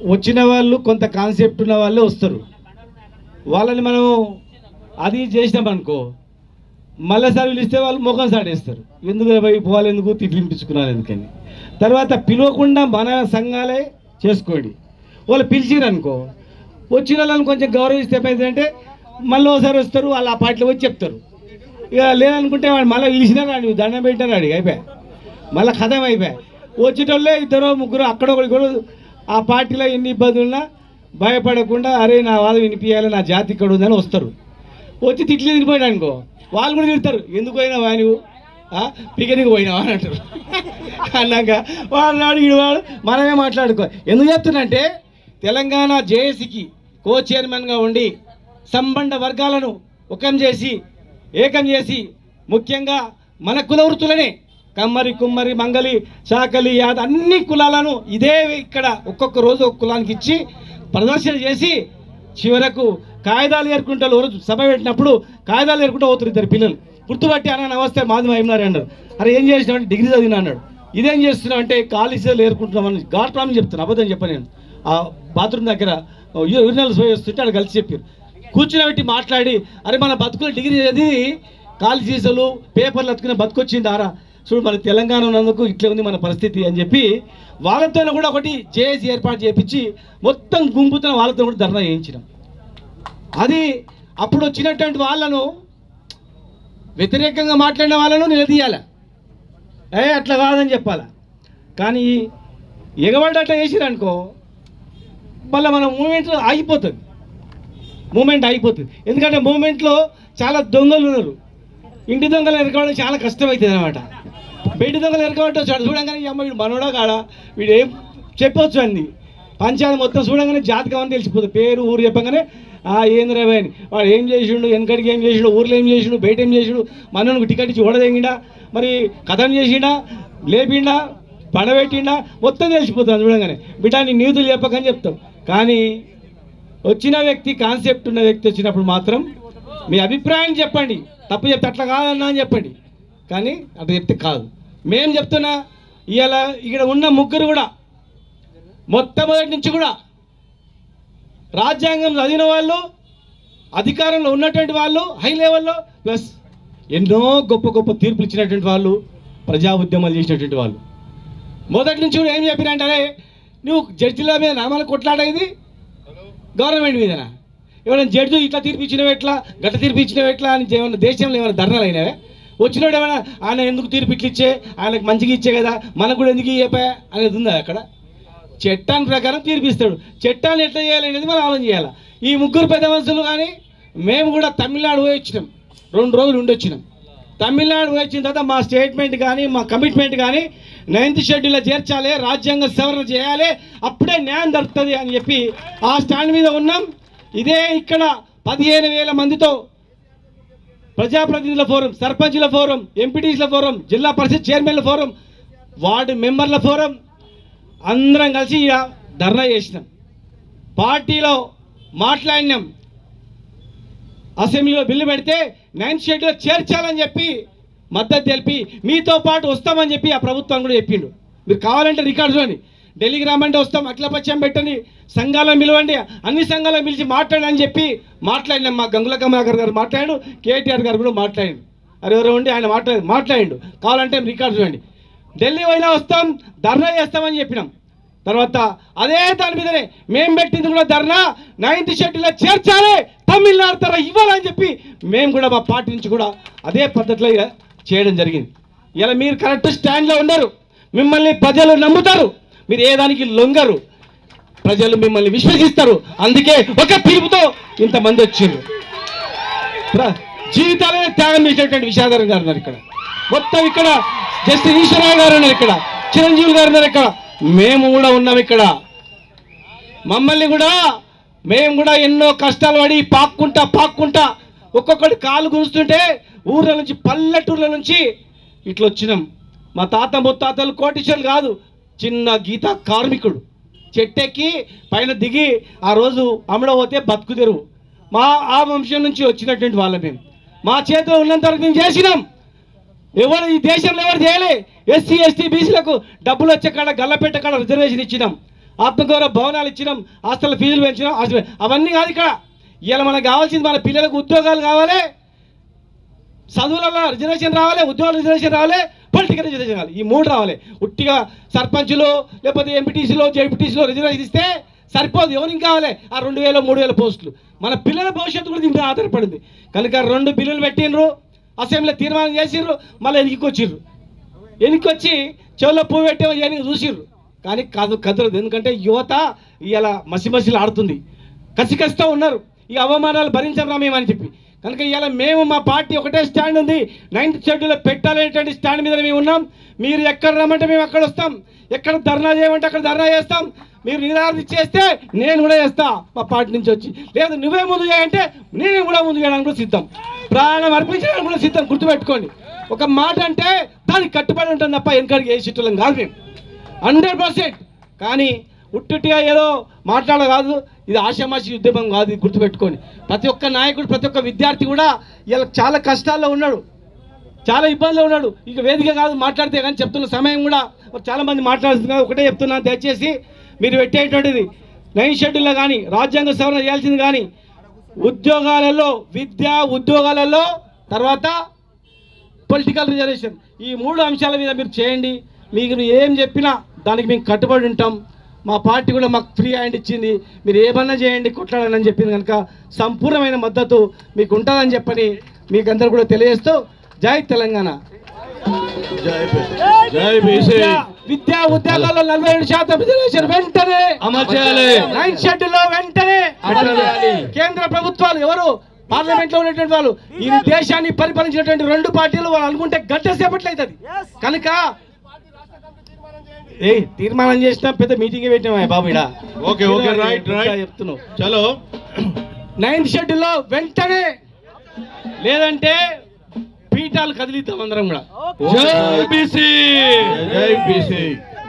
వచ్చిన వాళ్ళు కొంత కాన్సెప్ట్ ఉన్న వాళ్ళే వస్తారు. వాళ్ళని మనం అది చేసినామనుకో మళ్ళీ సర్వీలు ఇస్తే వాళ్ళు ముఖం సాడేస్తారు. ఎందుకు పోవాలి, ఎందుకు తిట్లింపించుకున్నారు ఎందుకని. తర్వాత పిలవకుండా మన సంఘాలే చేసుకోండి. వాళ్ళు పిలిచిరనుకో వచ్చిన వాళ్ళని కొంచెం గౌరవిస్తే ఏమైందంటే మళ్ళీ ఒకసారి వస్తారు, వాళ్ళు ఆ పార్టీలో వచ్చి చెప్తారు. ఇక లేదనుకుంటే వాడు మళ్ళీ పిలిచినా రాడు, దండం పెట్టినా రాడు, అయిపోయా మళ్ళీ కథం అయిపోయా. వచ్చేటోళ్ళే ఇద్దరు ముగ్గురు అక్కడ కూడా ఆ పార్టీలో ఎన్ని ఇబ్బందులున్నా భయపడకుండా అరే నా వాదం వినిపించాలి, నా జాతి ఇక్కడ ఉందని వస్తారు. వచ్చి తిట్లు తినిపోయాడు అనుకో వాళ్ళు కూడా తిడతారు, ఎందుకు పోయినావా నువ్వు, పికనిక్ పోయినావా అని అంటారు. అన్నాక వాడు నాడు ఈడువాడు మనమే మాట్లాడుకో. ఎందుకు చెప్తున్నంటే తెలంగాణ జేఏసీకి కో చైర్మన్గా ఉండి సంబంధ వర్గాలను ఏకం చేసి ముఖ్యంగా మన కుల వృత్తులనే కమ్మరి, కుమ్మరి, మంగలి, చాకలి, యాద అన్ని కులాలను ఇదే ఇక్కడ ఒక్కొక్క రోజు ఒక కులానికి ఇచ్చి ప్రదర్శన చేసి చివరకు కాగితాలు ఏరుకుంటారు. రోజు సభ పెట్టినప్పుడు కాగితాలు ఏరుకుంటూ పోతారు ఇద్దరు పిల్లలు. గుర్తుపట్టి అన్న నమస్తే మాది మహిమనారు అన్నారు. అరే ఏం చేసినావు అంటే డిగ్రీ చదివినా అన్నాడు. ఇదేం చేస్తున్నావు అంటే కాలేజీలు ఏరుకుంటున్నామని గాడ్ ప్రామిస్ చెప్తాను, అబద్ధం చెప్పను నేను. ఆ బాత్రూమ్ దగ్గర యూరినల్స్ పోయి వస్తుంటే అక్కడ కలిసి చెప్పారు. కూర్చుని మాట్లాడి అరే మన బతుకులు డిగ్రీ చదివి కాలేజీలు పేపర్లు అతుకునే బతుకొచ్చిందారా, చూడు మన తెలంగాణ ఉన్నందుకు ఇట్లా ఉంది మన పరిస్థితి అని చెప్పి వాళ్ళతో కూడా ఒకటి జేఏసీ ఏర్పాటు చేయించి మొత్తం గుంపుతో వాళ్ళతో కూడా ధర్నా చేయించినాం. అది అప్పుడు వచ్చినటువంటి వాళ్ళను వ్యతిరేకంగా మాట్లాడిన వాళ్ళను నిలదీయాలి, అట్లా కాదని చెప్పాలి. కానీ ఎగబడి అట్లా చేసిరనుకో మళ్ళీ మన మూమెంట్ ఆగిపోతుంది. ఎందుకంటే మూమెంట్లో చాలా దొంగలు ఉన్నారు. ఇంటి దొంగలు ఎరకవడం చాలా కష్టమవుతుంది అనమాట. బయటి దొంగలు ఎరకబట్టే చూడంగానే ఈ అమ్మ వీడు మనోడా కాడా, వీడు ఏం చెప్పవచ్చు అండి. పంచాయతీ మొత్తం చూడంగానే జాతకం అని తెలిసిపోతుంది. పేరు ఊరు చెప్పగానే ఏంది రేవే అని, వాడు ఏం చేసిండు, వెనకడికి ఏం చేసిండు, ఊర్లో ఏం చేసిండు, బయట ఏం చేసిండు, మనోనికి టికెట్ ఇచ్చి ఓడదెంగిండా, మరి కథం చేసిండా, లేపిండా, పడబెట్టిండా, మొత్తం తెలిసిపోతుంది చూడంగానే. బిడ్డ నీ నీతులు చెప్పకని చెప్తాం. కానీ వచ్చిన వ్యక్తి, కాన్సెప్ట్ ఉన్న వ్యక్తి వచ్చినప్పుడు మాత్రం మీ అభిప్రాయం చెప్పండి. తప్పు చెప్తే అట్లా కాదన్నా అని చెప్పండి, కానీ అట్లా చెప్తే కాదు. మేము చెప్తున్నా ఇవాళ ఇక్కడ ఉన్న ముగ్గురు కూడా మొట్టమొదటి నుంచి కూడా రాజ్యాంగం చదివిన వాళ్ళు, అధికారంలో ఉన్నటువంటి వాళ్ళు, హై లెవెల్లో, ప్లస్ ఎన్నో గొప్ప గొప్ప తీర్పులు ఇచ్చినటువంటి వాళ్ళు, ప్రజా ఉద్యమాలు చేసినటువంటి వాళ్ళు. మొదటి నుంచి కూడా ఏం చెప్పినంటే నువ్వు జడ్జిల మీద నామాలు కొట్లాడేది గవర్నమెంట్ మీదనా, ఏమైనా జడ్జి ఇట్లా తీర్పు ఇచ్చినవి ఎట్లా, గట్ట తీర్పు ఇచ్చినవి ఎట్లా అని ఏమన్నా దేశంలో ఏమైనా ధర్నాలు అయినావే? వచ్చినోడు ఏమైనా ఆయన ఎందుకు తీర్పు ఇట్లా ఇచ్చే, ఆయనకు మంచిగా ఇచ్చే కదా, మనకు కూడా ఎందుకు ఇవ్వపా అనేది ఉందా? అక్కడ చట్టాన్ని ప్రకారం తీర్పిస్తాడు. చట్టాన్ని ఎట్లా చేయాలి అనేది మనం ఆలోచన చేయాలి. ఈ ముగ్గురు పెద్ద మనుషులు కానీ మేము కూడా తమిళనాడు పోయి వచ్చినాం, 2 రోజులు ఉండొచ్చినాం. తమిళనాడు పోయి వచ్చిన తర్వాత మా స్టేట్మెంట్ కానీ మా కమిట్మెంట్ కానీ 9th షెడ్యూల్లో చేర్చాలి, రాజ్యాంగ సవరణ చేయాలి, అప్పుడే న్యాయం దొరుకుతుంది అని చెప్పి ఆ స్టాండ్ మీద ఉన్నాం. ఇదే ఇక్కడ 15,000 మందితో ప్రజాప్రతినిధుల ఫోరం, సర్పంచ్ల ఫోరం, ఎంపీటీసీల ఫోరం, జిల్లా పరిషత్ చైర్మన్ల ఫోరం, వార్డు మెంబర్ల ఫోరం అందరం కలిసి ధర్నా చేసినాం. పార్టీలో మాట్లాడినాం. అసెంబ్లీలో బిల్లు పెడితే 9th షెడ్యూల్లో చేర్చాలని చెప్పి మద్దతు తెలిపి మీతో పాటు వస్తామని చెప్పి ఆ ప్రభుత్వం కూడా చెప్పిండు. మీరు కావాలంటే రికార్డు చూడండి. ఢిల్లీకి రమ్మంటే వస్తాం, అఖిలపక్షం పెట్టండి, సంఘాలను పిలవండి, అన్ని సంఘాలను పిలిచి మాట్లాడని చెప్పి మాట్లాడినాం. మా గంగుల కమలాకర్ గారు మాట్లాడాడు, కేటీఆర్ గారు కూడా మాట్లాడాడు. ఎవరో ఉండి ఆయన మాట్లాడిండు. కావాలంటే రికార్డు చూడండి. ఢిల్లీ పోయినా వస్తాం, ధర్నా చేస్తామని చెప్పినాం. తర్వాత అదే దాని మీదనే మేము పెట్టింది కూడా ధర్నా 9th షెడ్యూల్లో చేర్చాలి, తమిళనాడు తర ఇవ్వాలని చెప్పి మేము కూడా మా పార్టీ నుంచి కూడా అదే పద్ధతిలో చేయడం జరిగింది. ఇలా మీరు కరెక్ట్ స్టాండ్లో ఉన్నారు, మిమ్మల్ని ప్రజలు నమ్ముతారు, మీరు ఏ దానికి లొంగరు, ప్రజలు మిమ్మల్ని విశ్వసిస్తారు. అందుకే ఒక పిలుపుతో ఇంతమంది వచ్చిండ్రు. జీవితాలనే త్యాగం చేసేటువంటి విషాదరం గారు ఉన్నారు ఇక్కడ, మొత్తం ఇక్కడ జస్టిస్ ఈశ్వరరావు గారు ఉన్నారు, ఇక్కడ చిరంజీవి గారు ఉన్నారు, ఇక్కడ మేము కూడా ఉన్నాం. ఇక్కడ మమ్మల్ని కూడా మేము కూడా ఎన్నో కష్టాలు పడి పాక్కుంటా ఒక్కొక్కటి కాలు గుంజుతుంటే ఊర్ల నుంచి, పల్లెటూర్ల నుంచి ఇట్లా వచ్చినాం. మా తాత ముత్తాతలు కోటీశ్వరులు కాదు, చిన్న గీత కార్మికుడు, చెట్టెక్కి పైన దిగి ఆ రోజు అమ్మడపోతే బతుకు తెరువు. ఆ వంశం నుంచి వచ్చినటువంటి వాళ్ళ మేము, మా చేతిలో ఉన్నంత వరకు మేము చేసినాం. ఎవరు ఈ దేశంలో ఎవరు చేయలే. ఎస్సీ ఎస్టీ బీసీలకు డబ్బులు వచ్చే కాడ గల్లపెట్ట కాడ రిజర్వేషన్ ఇచ్చినాం. ఆత్మగౌరవ భవనాలు ఇచ్చినాం, హాస్టల్ ఫీజులు పెంచినాం. అవన్నీ కాదు ఇక్కడ. ఇలా మనకు కావాల్సింది మన పిల్లలకు ఉద్యోగాలు కావాలి, చదువులలో రిజర్వేషన్ రావాలి, ఉద్యోగాలు రిజర్వేషన్ రావాలి, పొలిటికల్ రిజర్వేషన్ రావాలి. ఈ 3 రావాలి. ఉట్టిగా సర్పంచులు లేకపోతే ఎంపీటీసీలో జెడ్పీటీసీలో రిజర్వేషన్ ఇస్తే సరిపోదు. ఎవరికి కావాలి ఆ 2000 3000 పోస్టులు? మన పిల్లల భవిష్యత్తు కూడా దీంట్లో ఆధారపడింది. కనుక 2 బిల్లులు పెట్టినరు, అసెంబ్లీలో తీర్మానం చేసిర్రు, మళ్ళీ ఎన్నికొచ్చి చెవుల్లో పువ్వు పెట్టే ఇవన్నీ చూసిర్రు. కానీ కదలదు. ఎందుకంటే యువత ఇలా మసిమసిలు ఆడుతుంది, కసికసితో ఉన్నారు. ఈ అవమానాలు భరించరా మేమని చెప్పి. కనుక ఇవాళ మేము మా పార్టీ ఒకటే స్టాండ్ ఉంది, 9th షెడ్యూల్లో పెట్టాలనేటువంటి స్టాండ్ మీద మేము ఉన్నాం. మీరు ఎక్కడ రమ్మంటే మేము అక్కడ వస్తాం, ఎక్కడ ధర్నా చేయమంటే అక్కడ ధర్నా చేస్తాం. మీరు నిరాదరణ చేస్తే నేను కూడా చేస్తా మా పార్టీ నుంచి వచ్చి. లేదు నువ్వే ముందు చేయంటే నేను కూడా ముందు చేయడానికి కూడా సిద్ధం, ప్రాణం అర్పించడానికి కూడా సిద్ధం. గుర్తుపెట్టుకోండి, ఒక మాట అంటే దానికి కట్టుబడి ఉంటుంది తప్ప వెనకడికి ఏ సిట్టులం కాదు మేము 100%. కానీ ఉట్టుటిగా ఏదో మాట్లాడ కాదు, ఇది ఆషామాషి ఉద్యమం కాదు, ఇది గుర్తుపెట్టుకోండి. ప్రతి ఒక్క నాయకుడు, ప్రతి ఒక్క విద్యార్థి కూడా ఇలా చాలా కష్టాల్లో ఉన్నాడు, చాలా ఇబ్బందులు ఉన్నాడు. ఇక వేదిక కాదు మాట్లాడితే కానీ చెప్తున్న సమయం కూడా చాలామంది మాట్లాడుతున్నారు. ఒకటే చెప్తున్నాను, దయచేసి మీరు పెట్టేటువంటిది 9th షెడ్యూల్లో కానీ రాజ్యాంగ సవరణ చేయాల్సింది కానీ ఉద్యోగాలలో, విద్యా ఉద్యోగాలలో, తర్వాత పొలిటికల్ రిజర్వేషన్, ఈ 3 అంశాల మీద మీరు చేయండి. మీరు ఏం చెప్పినా దానికి మేము కట్టుబడి ఉంటాం. మా పార్టీ కూడా మాకు ఫ్రీ హ్యాండ్ ఇచ్చింది, మీరు ఏమన్నా చేయండి, కొట్లాడని చెప్పింది. కనుక సంపూర్ణమైన మద్దతు మీకు ఉంటుందని చెప్పని మీకు అందరూ కూడా తెలియజేస్తూ జై తెలంగాణ. విద్యా ఉద్యోగాల్లో 47% రిజర్వేషన్ వెంటనే అమలు చేయాలి. 9th షెడ్యూల్లో వెంటనే కేంద్ర ప్రభుత్వాలు, ఎవరు పార్లమెంట్ లో ఉన్నటువంటి వాళ్ళు, ఈ దేశాన్ని పరిపాలించినటువంటి 2 పార్టీలు వాళ్ళు అనుకుంటే గంట సేపట్లో అవుతుంది. కనుక తీర్మానం చేసినా పెద్ద మీటింగ్ పెట్టినా బాబు చెప్తున్నావు. చలో 9th షెడ్యూల్లో వెంటనే, లేదంటే పీఠాలు కదిలిద్దాం అందరం కూడా. జై బీసీ.